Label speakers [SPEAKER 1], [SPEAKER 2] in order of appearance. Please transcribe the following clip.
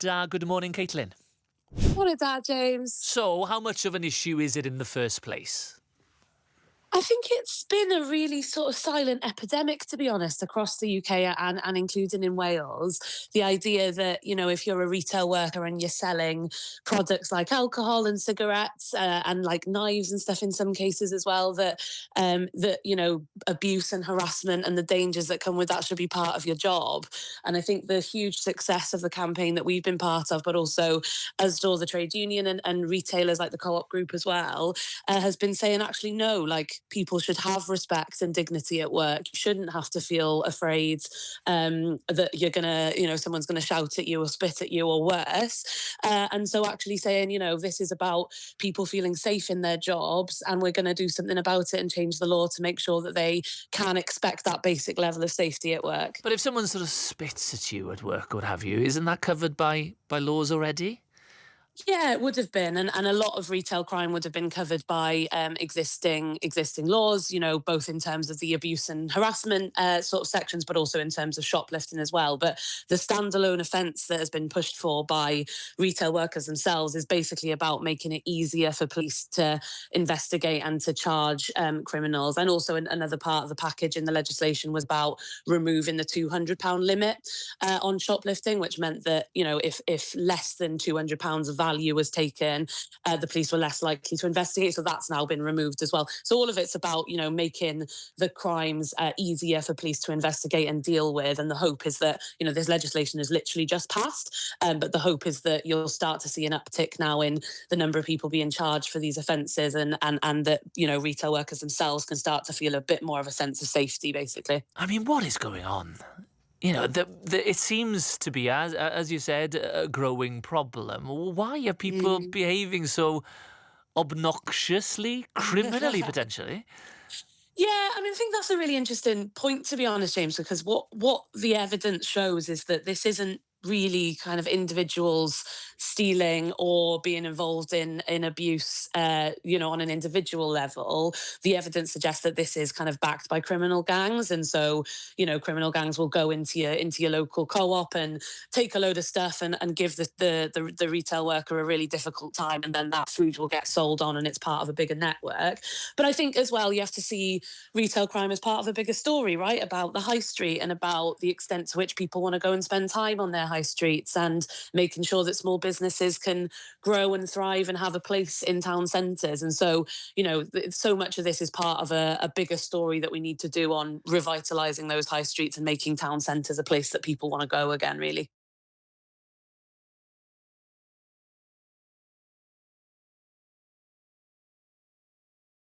[SPEAKER 1] Good morning, Caitlin.
[SPEAKER 2] What is that, James?
[SPEAKER 1] So, how much of an issue is it in the first place?
[SPEAKER 2] I think it's been a really sort of silent epidemic, to be honest, across the UK and including in Wales. The idea that, if you're a retail worker and you're selling products like alcohol and cigarettes and like knives and stuff in some cases as well, that abuse and harassment and the dangers that come with that should be part of your job. And I think the huge success of the campaign that we've been part of, but also as Door the trade union and retailers like the Co-op group as well, has been saying actually no, like people should have respect and dignity at work. You shouldn't have to feel afraid that you're gonna, someone's gonna shout at you or spit at you or worse. And so actually saying, this is about people feeling safe in their jobs, and we're going to do something about it and change the law to make sure that they can expect that basic level of safety at work.
[SPEAKER 1] But if someone sort of spits at you at work, what have you, isn't that covered by laws already?
[SPEAKER 2] Yeah, it would have been, and a lot of retail crime would have been covered by existing laws. Both in terms of the abuse and harassment sort of sections, but also in terms of shoplifting as well. But the standalone offence that has been pushed for by retail workers themselves is basically about making it easier for police to investigate and to charge criminals. And also, another part of the package in the legislation was about removing the £200 limit on shoplifting, which meant that if less than £200 of value was taken, the police were less likely to investigate. So that's now been removed as well. So all of it's about, making the crimes easier for police to investigate and deal with. And the hope is that, this legislation is literally just passed. But the hope is that you'll start to see an uptick now in the number of people being charged for these offences and that, retail workers themselves can start to feel a bit more of a sense of safety, basically.
[SPEAKER 1] I mean, what is going on? It seems to be, as you said, a growing problem. Why are people behaving so obnoxiously, criminally, potentially?
[SPEAKER 2] Yeah, I mean, I think that's a really interesting point, to be honest, James, because what the evidence shows is that this isn't really kind of individuals stealing or being involved in abuse, on an individual level. The evidence suggests that this is kind of backed by criminal gangs, and so criminal gangs will go into your local co-op and take a load of stuff and give the retail worker a really difficult time, and then that food will get sold on, and it's part of a bigger network. But I think as well, you have to see retail crime as part of a bigger story, right? About the high street and about the extent to which people want to go and spend time on their high streets and making sure that small businesses can grow and thrive and have a place in town centres. And so, so much of this is part of a bigger story that we need to do on revitalising those high streets and making town centres a place that people want to go again, really.